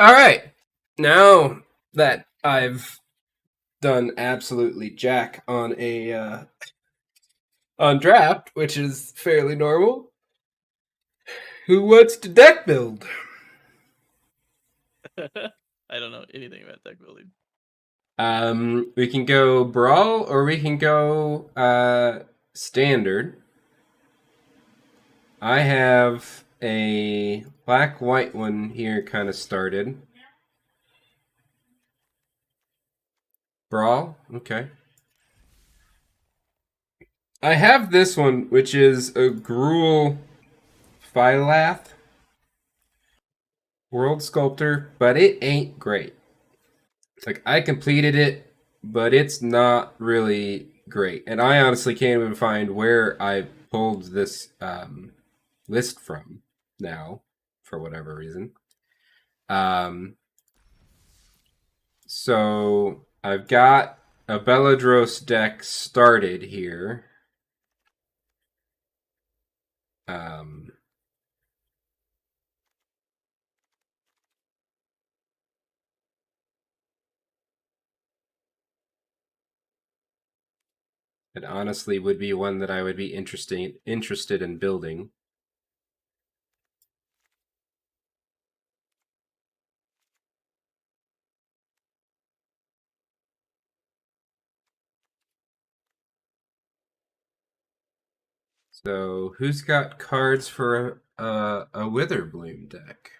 All right. Now that I've done absolutely jack on a on draft, which is fairly normal, who wants to deck build? I don't know anything about deck building. We can go brawl or we can go standard. I have a black white one here kind of started. Brawl? Okay. I have this one, which is a Gruul Phylath World Sculptor, but it ain't great. It's like I completed it, but it's not really great. And I honestly can't even find where I pulled this list from now, for whatever reason. Um, so I've got a Belladros deck started here. Um, it honestly would be one that I would be interested in building. So who's got cards for a Witherbloom deck?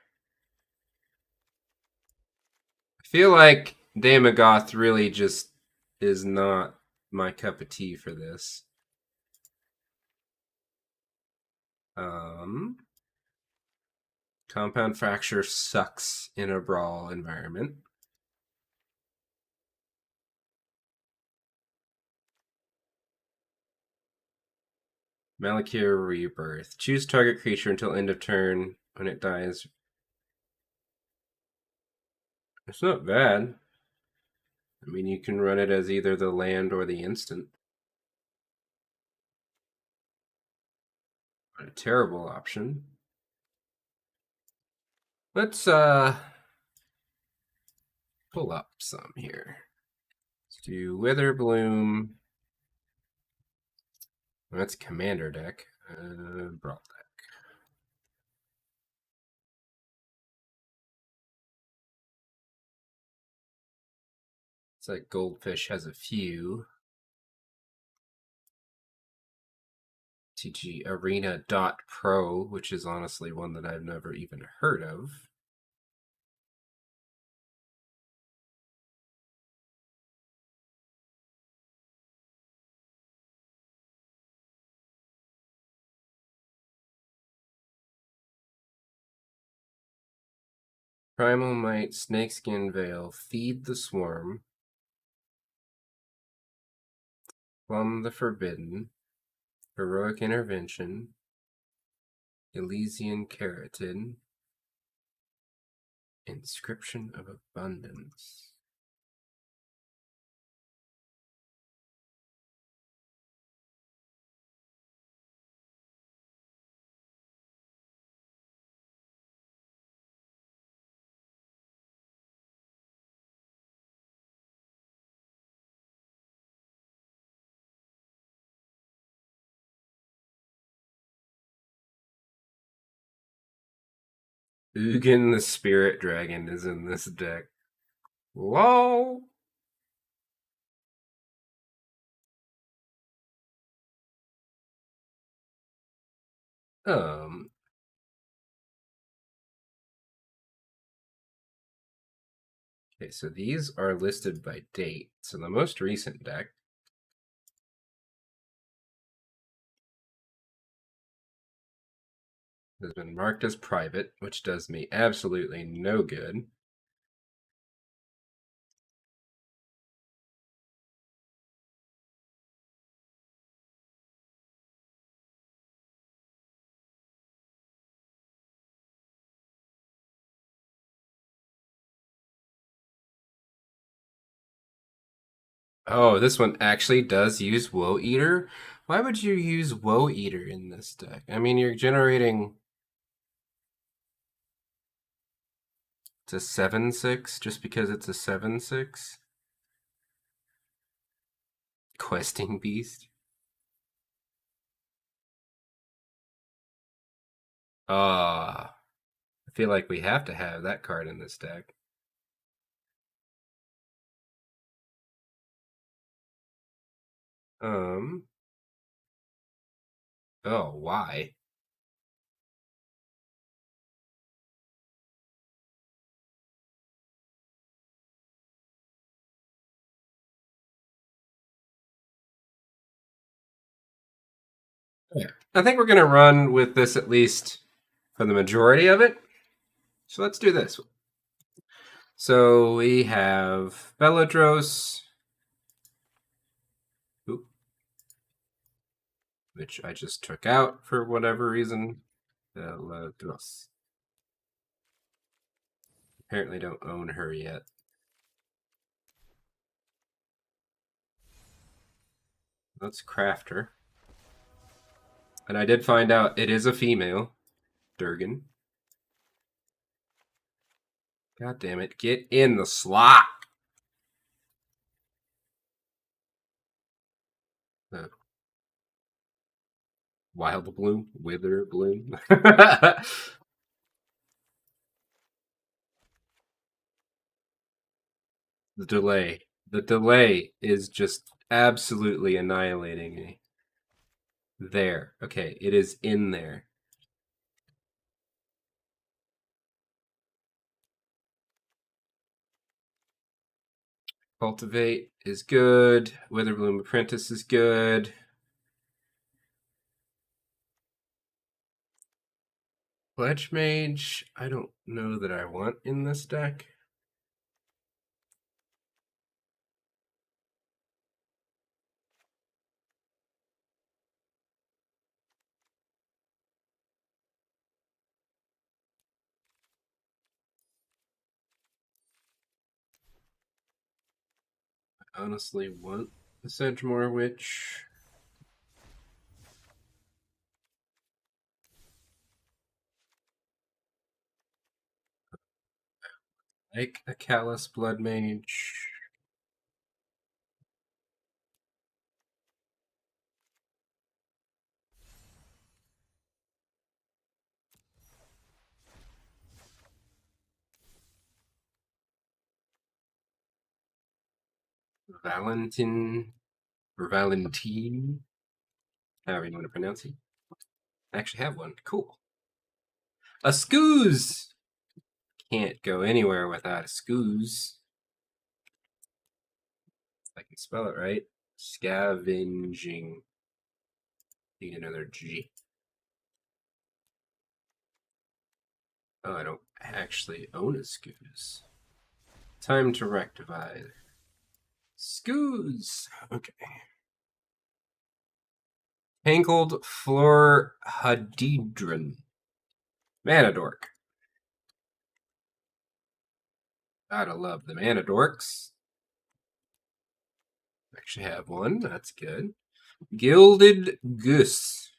I feel like Damagoth really just is not my cup of tea for this. Compound Fracture sucks in a brawl environment. Malakir Rebirth. Choose target creature until end of turn. When it dies, it's not bad. I mean, you can run it as either the land or the instant. Not a terrible option. Let's pull up some here. Let's do Witherbloom. That's commander deck. Brawl deck. It's like Goldfish has a few. TG Arena Pro, which is honestly one that I've never even heard of. Primal Might, Snakeskin Veil, Feed the Swarm, Plumb the Forbidden, Heroic Intervention, Elysian Keratin, Inscription of Abundance. Ugin the Spirit Dragon is in this deck. Lol. Um, okay, so these are listed by date. So the most recent deck has been marked as private, which does me absolutely no good. Oh, this one actually does use Woe Eater. Why would you use Woe Eater in this deck? I mean, you're generating it's a 7/6 just because it's a 7/6. Questing Beast. Ah, I feel like we have to have that card in this deck. Um. Oh, why? Yeah. I think we're gonna run with this at least for the majority of it. So let's do this. So we have Belladros, which I just took out for whatever reason. Belladros. Apparently don't own her yet. Let's craft her. And I did find out it is a female. Durgan. God damn it. Get in the slot. Uh, Wild Bloom. Wither Bloom. The delay. The delay is just absolutely annihilating me. There. Okay, it is in there. Cultivate is good. Witherbloom Apprentice is good. Pledge Mage, I don't know that I want in this deck. I honestly want the Sedgemoor Witch. Like a Callous Blood Mage. Valentin. Or Valentine. However you want to pronounce it. I actually have one. Cool. A Scooze! Can't go anywhere without a Scooze. If I can spell it right. Scavenging. Need another G. Oh, I don't actually own a Scooze. Time to rectify. Scooze! Okay. Tangled Florhadedron. Manadork. Gotta love the Manadorks. Actually have one. That's good. Gilded Goose.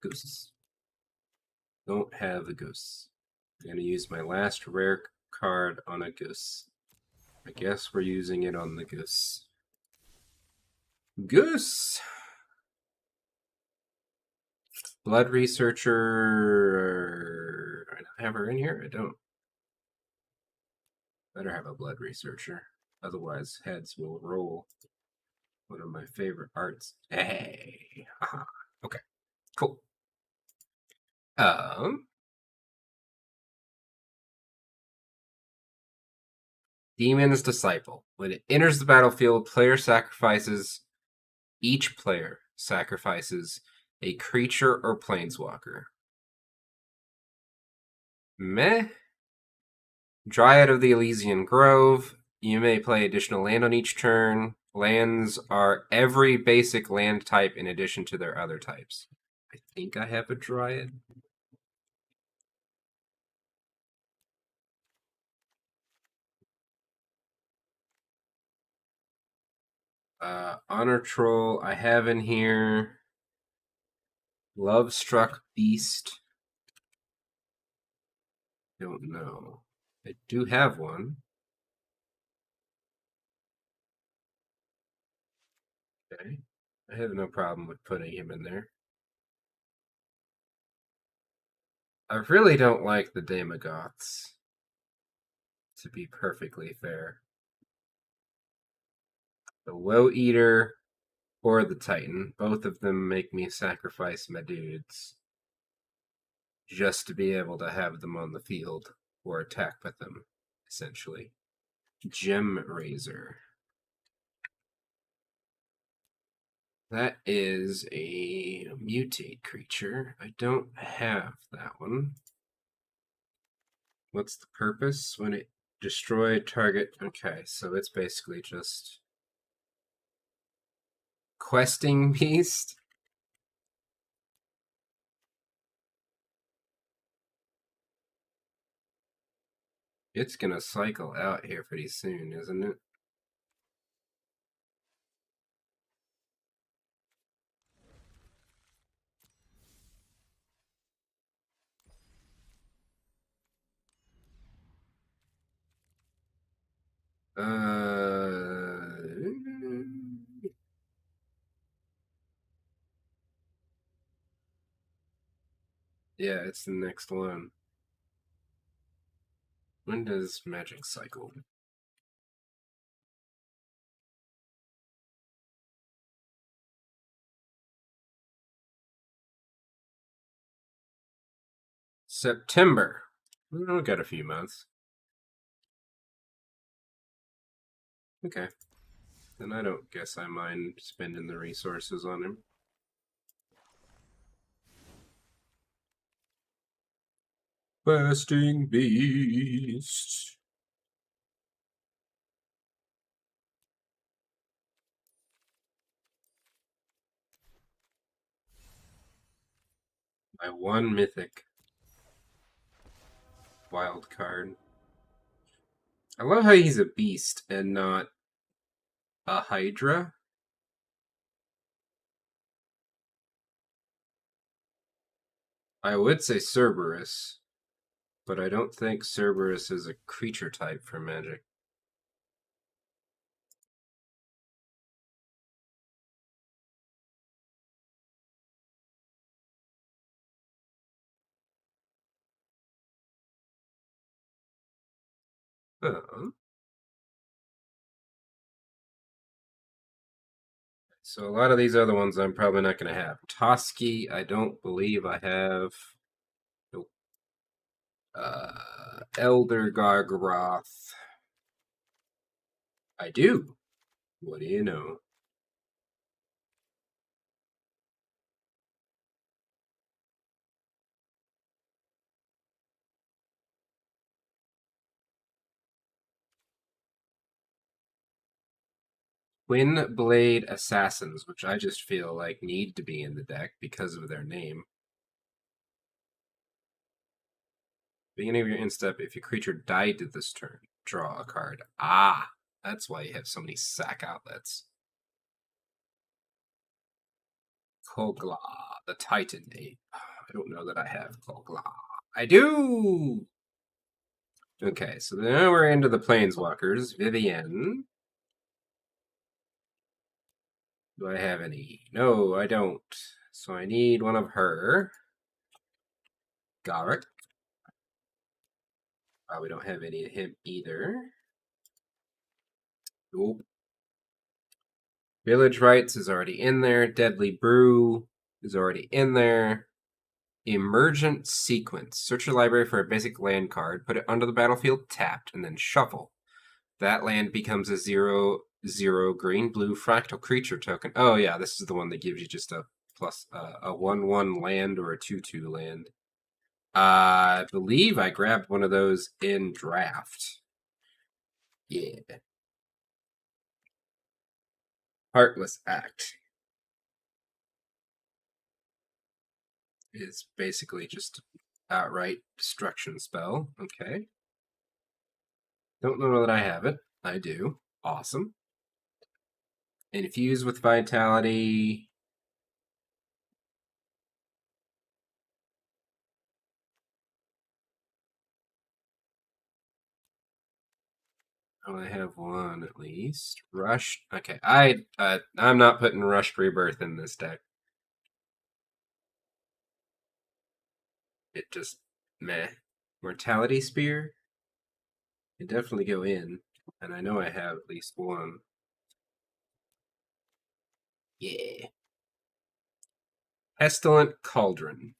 Goose. Don't have a goose. I'm gonna use my last rare card on a goose. I guess we're using it on the goose. Goose! Blood Researcher. I don't have her in here? I don't. Better have a Blood Researcher. Otherwise, heads will roll. One of my favorite arts. Hey! Okay, cool. Demon's Disciple. When it enters the battlefield, each player sacrifices a creature or planeswalker. Meh. Dryad of the Elysian Grove. You may play additional land on each turn. Lands are every basic land type in addition to their other types. I think I have a Dryad. Honor Troll, I have in here. Love Struck Beast. Don't know. I do have one. Okay. I have no problem with putting him in there. I really don't like the Damogoths, to be perfectly fair. The Woe Eater or the Titan, both of them make me sacrifice my dudes just to be able to have them on the field or attack with them, essentially. Gem Razor. That is a mutate creature. I don't have that one. What's the purpose? When it destroy target. Okay, so it's basically just questing beast. It's gonna cycle out here pretty soon, isn't it? Uh, yeah, it's the next one. When does magic cycle? September. We've got a few months. Okay. Then I don't guess I mind spending the resources on him. Questing beast. My one mythic wild card. I love how he's a beast and not a Hydra. I would say Cerberus, but I don't think Cerberus is a creature type for Magic. So a lot of these other ones I'm probably not going to have. Toski, I don't believe I have. Nope. Elder Gargaroth. I do. What do you know? Twin Blade Assassins, which I just feel like need to be in the deck because of their name. Beginning of your end step, if your creature died this turn, draw a card. Ah, that's why you have so many sack outlets. Kogla, the Titan Ape. I don't know that I have Kogla. I do! Okay, so now we're into the Planeswalkers. Vivienne. Do I have any? No, I don't. So I need one of her. Garrett. Probably don't have any of him either. Nope. Village Rites is already in there. Deadly Brew is already in there. Emergent Sequence. Search your library for a basic land card, put it onto the battlefield tapped, and then shuffle. That land becomes a 0/0 green-blue fractal creature token. Oh yeah, this is the one that gives you just a plus a 1/1 land or a 2/2 land. I believe I grabbed one of those in draft. Yeah. Heartless Act is basically just outright destruction spell. Okay. Don't know that I have it. I do. Awesome. Infuse with vitality. Oh, I have one at least. Rush. Okay, I'm not putting Rushed Rebirth in this deck. It just meh. Mortality Spear. It definitely go in, and I know I have at least one. Yeah. Pestilent Cauldron.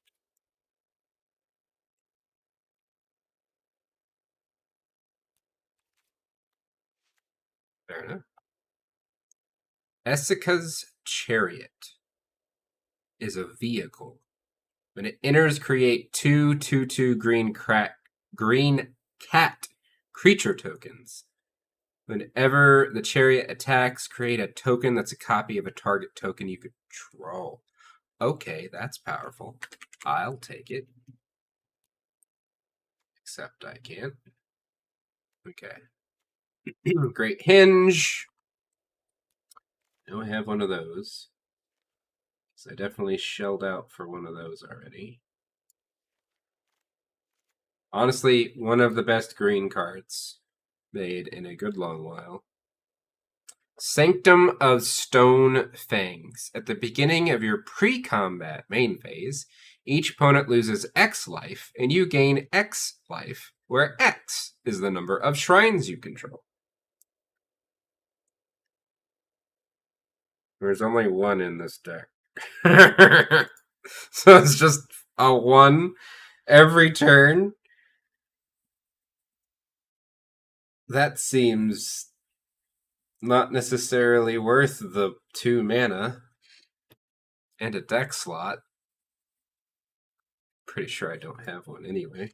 Fair enough. Essica's Chariot is a vehicle. When it enters, create 2/2/2 green cat creature tokens. Whenever the chariot attacks, create a token that's a copy of a target token you control. Okay, that's powerful. I'll take it. Except I can't. Okay. Great Hinge. Now I have one of those. So I definitely shelled out for one of those already. Honestly, one of the best green cards made in a good long while. Sanctum of Stone Fangs. At the beginning of your pre-combat main phase, each opponent loses X life, and you gain X life, where X is the number of shrines you control. There's only one in this deck. So it's just a one every turn. That seems not necessarily worth the 2 mana and a deck slot. Pretty sure I don't have one anyway.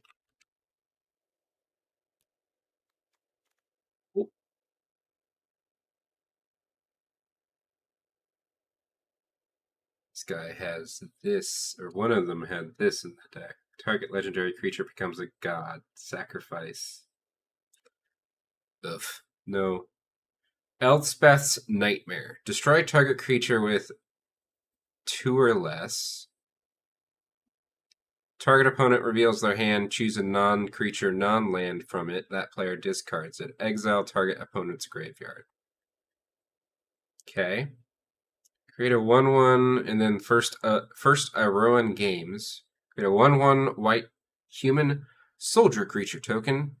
Oop. This guy has this, or one of them had this in the deck. Target legendary creature becomes a god. Sacrifice. Ugh. No. Elspeth's Nightmare. Destroy target creature with 2 or less. Target opponent reveals their hand. Choose a non-creature, non-land from it. That player discards it. Exile target opponent's graveyard. Okay. Create a 1/1, and then first Rowan Games. Create a 1/1 white human soldier creature token.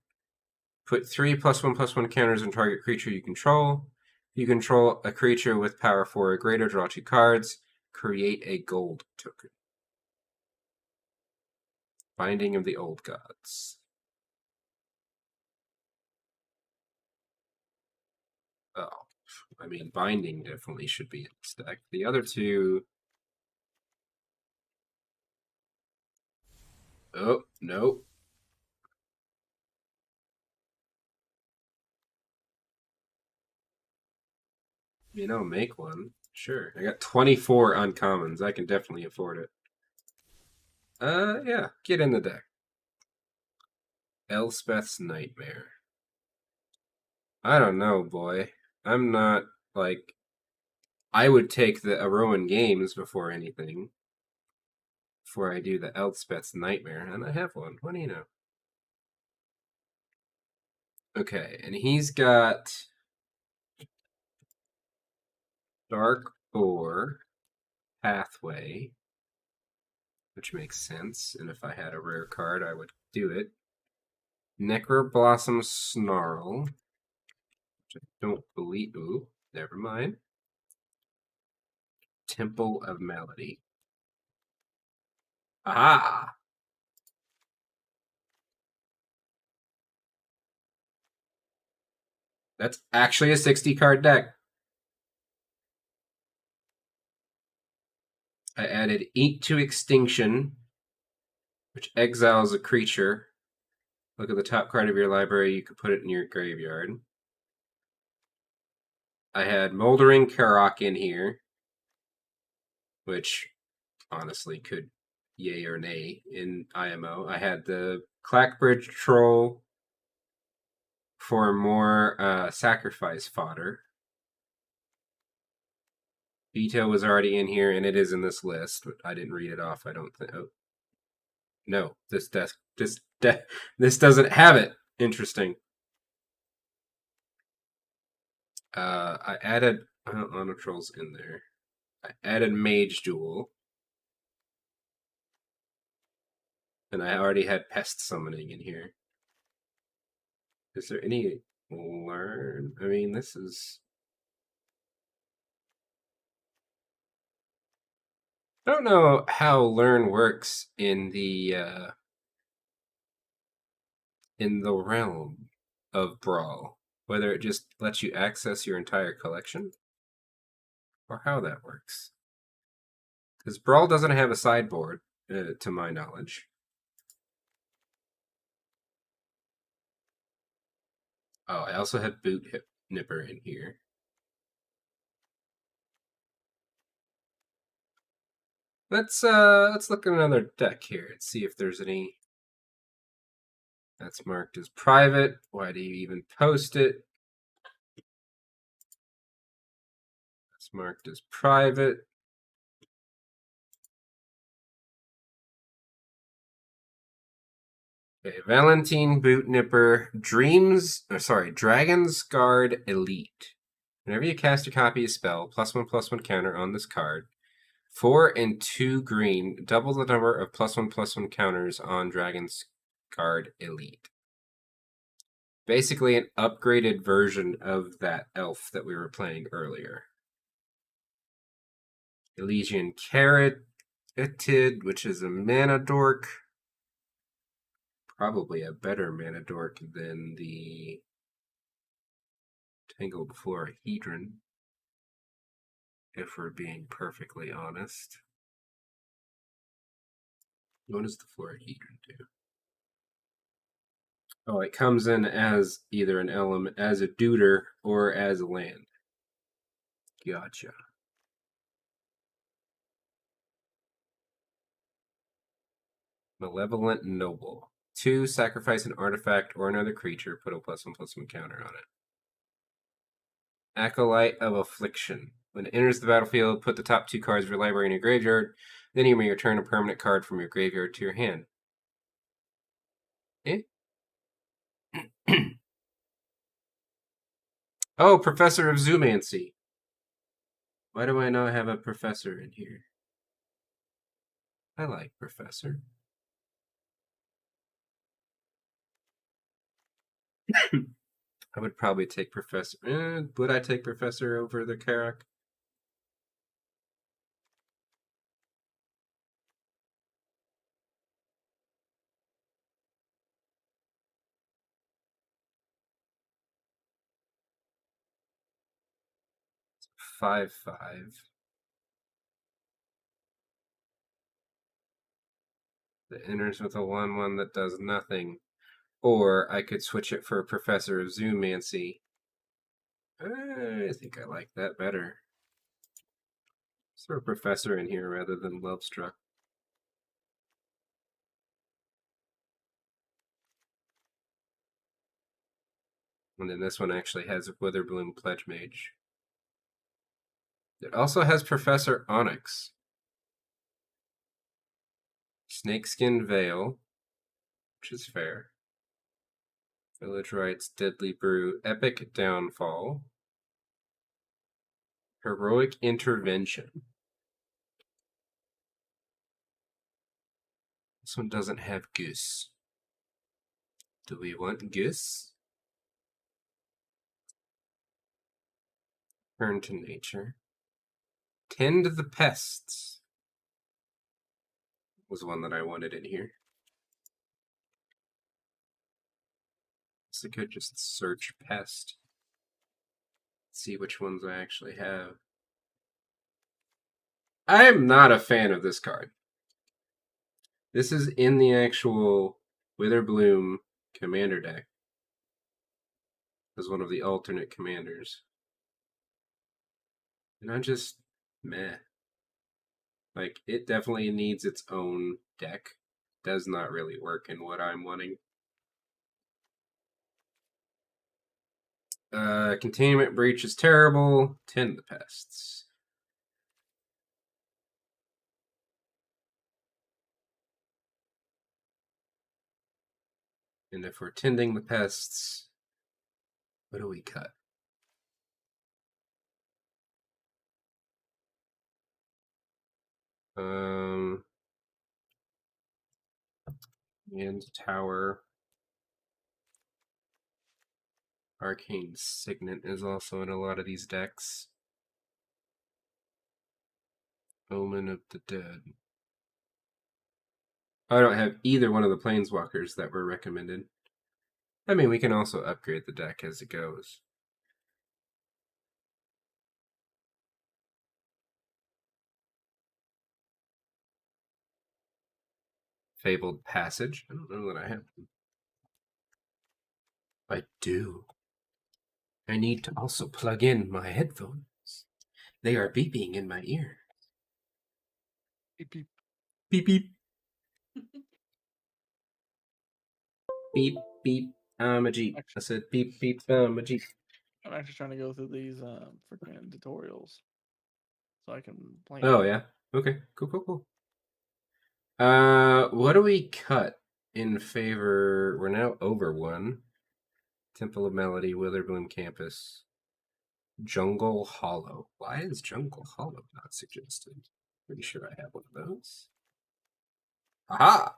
Put 3+1/+1 counters on target creature you control. You control a creature with power 4 or greater. Draw 2 cards. Create a gold token. Binding of the Old Gods. Oh, I mean, Binding definitely should be in this deck. The other two. Oh, no. I'll make one. Sure. I got 24 uncommons. I can definitely afford it. Yeah. Get in the deck. Elspeth's Nightmare. I don't know, boy. I'm not, like... I would take the Rowan Games before anything. Before I do the Elspeth's Nightmare. And I have one. What do you know? Okay, and he's got... Dark Boar. Pathway. Which makes sense. And if I had a rare card, I would do it. Necroblossom Snarl. Which I don't believe. Ooh, never mind. Temple of Malady. Ah! That's actually a 60 card deck. I added Eat to Extinction, which exiles a creature. Look at the top card of your library, you could put it in your graveyard. I had Moldering Karok in here, which honestly could yay or nay in IMO. I had the Clackbridge Troll for more sacrifice fodder. Veto was already in here, and it is in this list, but I didn't read it off. I don't think. Oh, no, this doesn't have it. Interesting. I added Onotrolls in there. I added Mage Duel, and I already had Pest summoning in here. Is there any learn? I mean, this is. I don't know how learn works in the realm of Brawl. Whether it just lets you access your entire collection, or how that works. Because Brawl doesn't have a sideboard, to my knowledge. Oh, I also had Boot Nipper in here. Let's look at another deck here and see if there's any that's marked as private. Why do you even post it? That's marked as private. Okay, Valentine Boot Nipper, Dragon's Guard Elite. Whenever you cast a copy of spell, +1/+1 counter on this card. 4 and 2 green, double the number of +1/+1 counters on Dragon's Guard Elite. Basically an upgraded version of that elf that we were playing earlier. Elysian Caryatid, which is a mana dork. Probably a better mana dork than the Tangled Florahedron, if we're being perfectly honest. What does the Florahedron do? Oh, it comes in as either an element, as a deuter, or as a land. Gotcha. Malevolent Noble. 2, sacrifice an artifact or another creature, put a +1/+1 counter on it. Acolyte of Affliction. When it enters the battlefield, put the top 2 cards of your library in your graveyard. Then you may return a permanent card from your graveyard to your hand. Eh? Oh, Professor of Zoomancy. Why do I not have a professor in here? I like Professor. I would probably take Professor. Would I take Professor over the Karak? It's 5/5. That enters with a 1/1 that does nothing. Or I could switch it for a Professor of Zoomancy. I think I like that better. Let's throw a Professor in here rather than Lovestruck. And then this one actually has a Witherbloom Pledge Mage. It also has Professor Onyx. Snakeskin Veil, which is fair. Village Rites, Deadly Brew, Epic Downfall, Heroic Intervention. This one doesn't have Goose. Do we want Goose? Turn to Nature. Tend the Pests was one that I wanted in here. So I could just search Pest. See which ones I actually have. I am not a fan of this card. This is in the actual Witherbloom commander deck as one of the alternate commanders. And I just, meh. Like, it definitely needs its own deck. Does not really work in what I'm wanting. Containment Breach is terrible. Tend the Pests. And if we're tending the pests, what do we cut? And tower. Arcane Signet is also in a lot of these decks. Omen of the Dead. I don't have either one of the planeswalkers that were recommended. I mean, we can also upgrade the deck as it goes. Fabled Passage. I don't know that I have them. I do. I need to also plug in my headphones. They are beeping in my ear. Beep, beep. Beep beep. Beep beep. I'm a Jeep. I said beep beep. I'm a Jeep. I'm actually trying to go through these freaking tutorials so I can play. Oh yeah. Okay. Cool. Cool. Cool. What do we cut in favor? We're now over one. Temple of Melody, Witherbloom Campus, Jungle Hollow. Why is Jungle Hollow not suggested? Pretty sure I have one of those. Aha!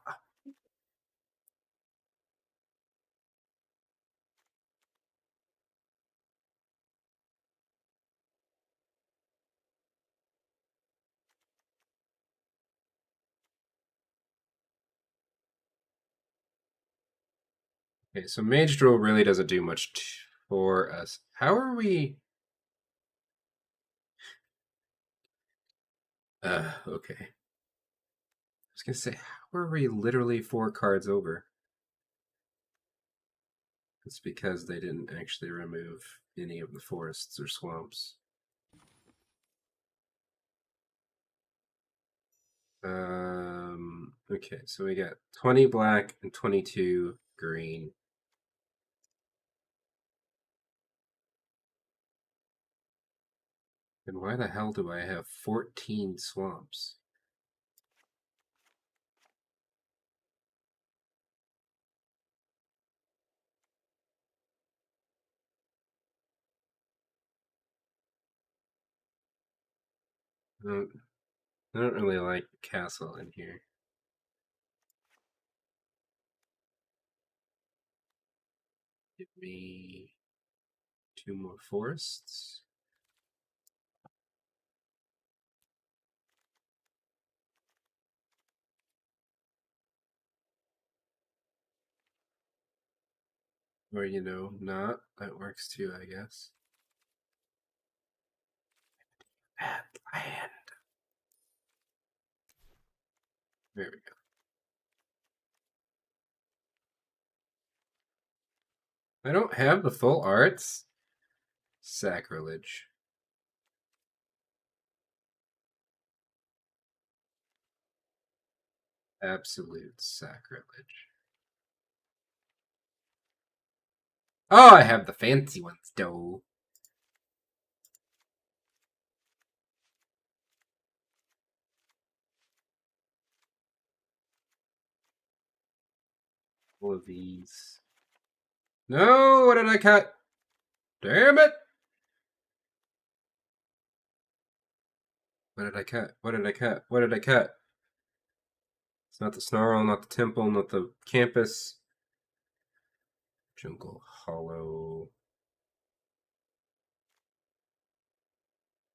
Okay, so Mage Duel really doesn't do much for us. How are we? Okay. I was gonna say, how are we literally 4 cards over? It's because they didn't actually remove any of the forests or swamps. Okay, so we got 20 black and 22 green. And why the hell do I have 14 swamps? I don't really like castle in here. Give me 2 more forests. Or, you know, not. That works too, I guess. Add land. There we go. I don't have the full arts. Sacrilege. Absolute sacrilege. Oh, I have the fancy ones, though. All of these. No, what did I cut? Damn it! What did I cut? What did I cut? What did I cut? It's not the Snarl, not the Temple, not the Campus. Jungle Hollow.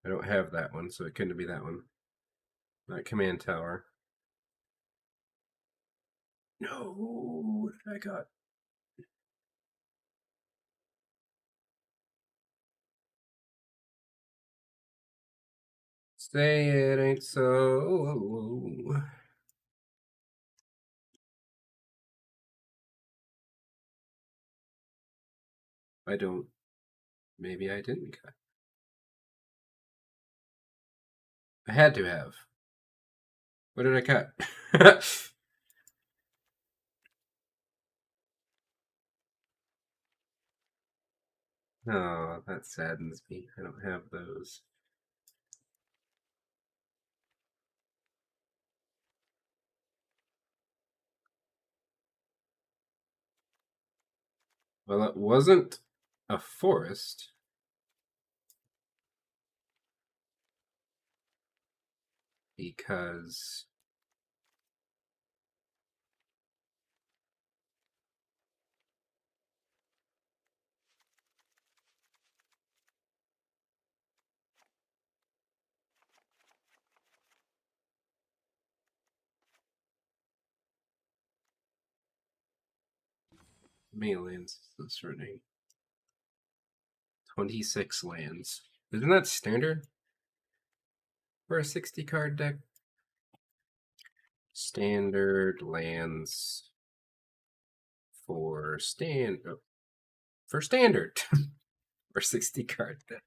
I don't have that one, so it couldn't be that one. Not Command Tower. No, what did I got? Say it ain't so. I don't. Maybe I didn't cut. I had to have. What did I cut? Oh, that saddens me. I don't have those. Well, it wasn't a forest. Because how many lands is this running? 26 lands. Isn't that standard for a 60 card deck? Standard lands for for standard for 60 card deck.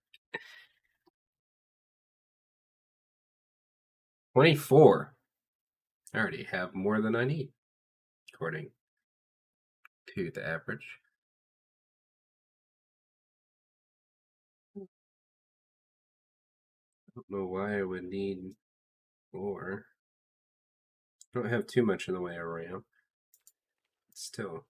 24. I already have more than I need, according to the average. I don't know why I would need more. I don't have too much in the way of ramp. Still.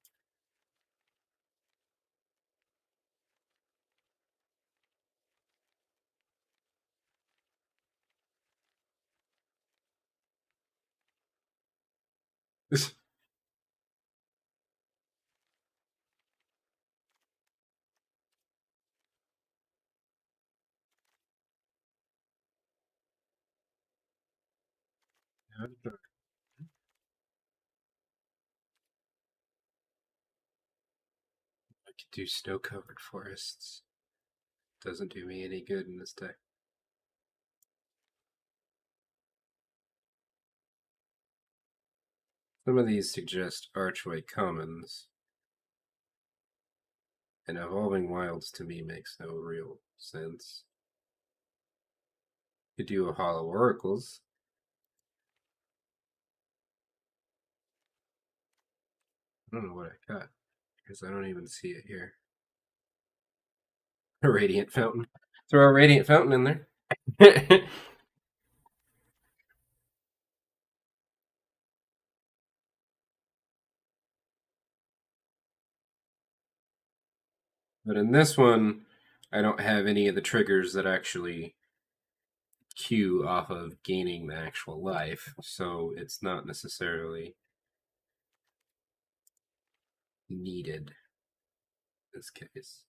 I could do snow-covered forests. Doesn't do me any good in this deck. Some of these suggest Archway Commons, and Evolving Wilds to me makes no real sense. Could do a Hollow Oracles. I don't know what I got, because I don't even see it here. A Radiant Fountain. Throw a Radiant Fountain in there. But in this one, I don't have any of the triggers that actually queue off of gaining the actual life, so it's not necessarily needed in this case.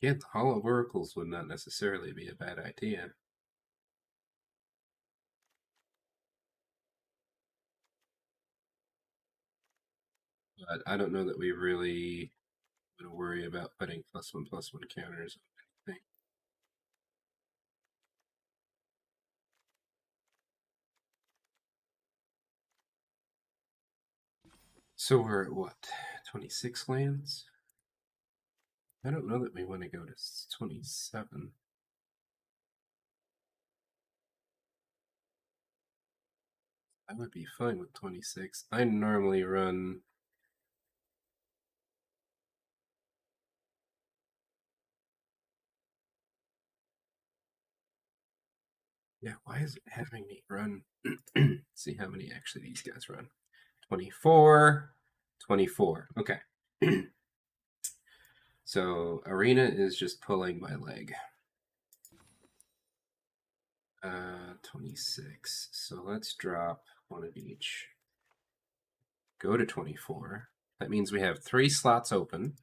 Again, the Hollow Oracles would not necessarily be a bad idea. But I don't know that we really would worry about putting +1/+1 counters on anything. So we're at what? 26 lands? I don't know that we want to go to 27. I would be fine with 26. I normally run yeah, why is it having me run? See how many actually these guys run. 24, 24. Okay. So Arena is just pulling my leg. 26. So let's drop one of each. Go to 24. That means we have 3 slots open,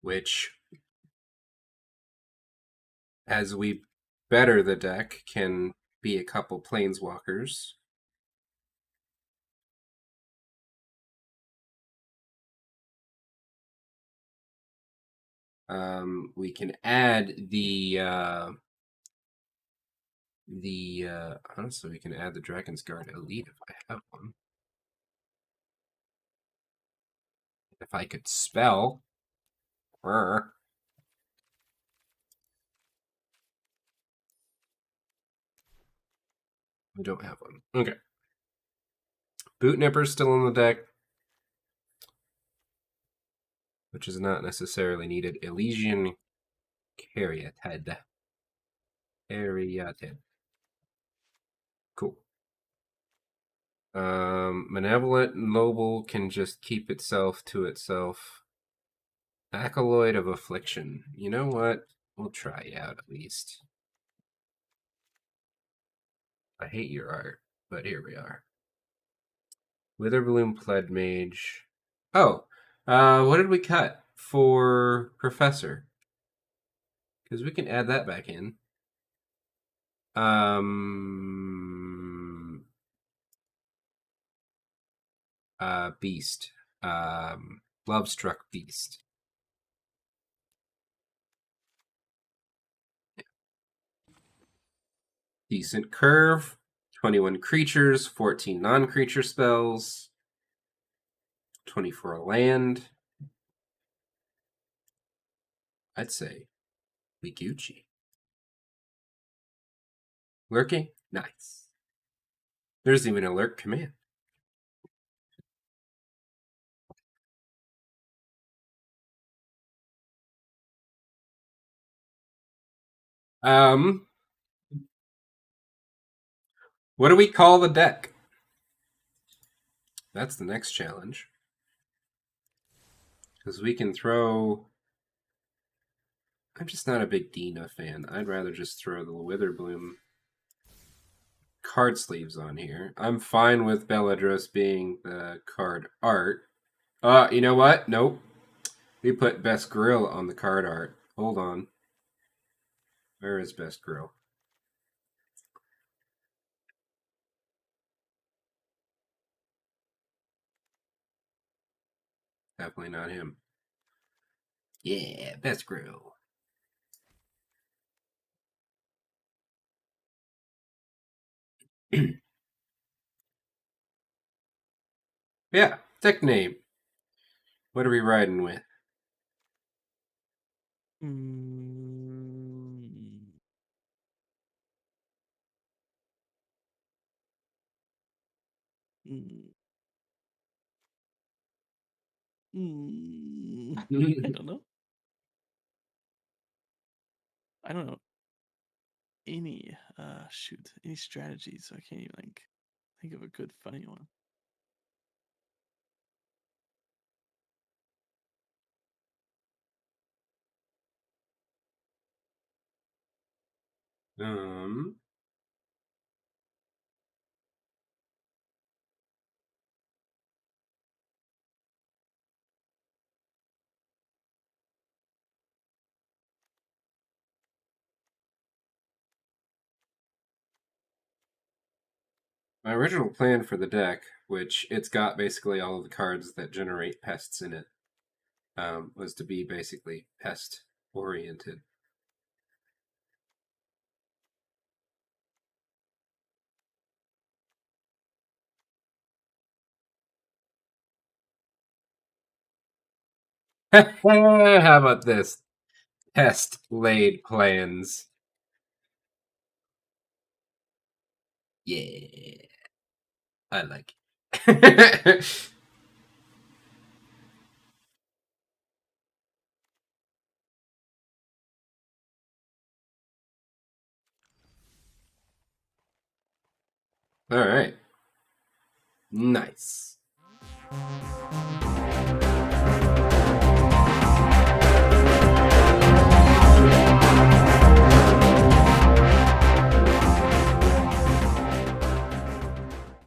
which, as we better the deck, can be a couple planeswalkers. We can add the honestly, we can add the Dragon's Guard Elite if I have one. If I could spell. I don't have one. Okay. Boot Nipper's still in the deck, which is not necessarily needed. Elysian Caryatid. Caryatid. Cool. Malevolent Noble can just keep itself to itself. Acolyte of Affliction. You know what? We'll try it out at least. I hate your art, but here we are. Witherbloom Pled Mage. Oh, what did we cut for Professor? Because we can add that back in. Beast. Lovestruck Beast. Decent curve. 21 creatures, 14 non-creature spells, 24 land. I'd say we Gucci. Lurking? Nice. There's even a lurk command. What do we call the deck? That's the next challenge. Because we can throw... I'm just not a big Dina fan. I'd rather just throw the Witherbloom card sleeves on here. I'm fine with Belladros being the card art. You know what? Nope. We put Best Grill on the card art. Hold on. Where is Best Grill? Definitely not him. Yeah, Best Grill. Yeah, deck name. What are we riding with? Mm. Mm. I don't know. I don't know any any strategies, so I can't even like think of a good funny one. Um, my original plan for the deck, which it's got basically all of the cards that generate pests in it, was to be basically pest oriented. How about this? Pest laid plans. Yeah, I like it. All right. Nice.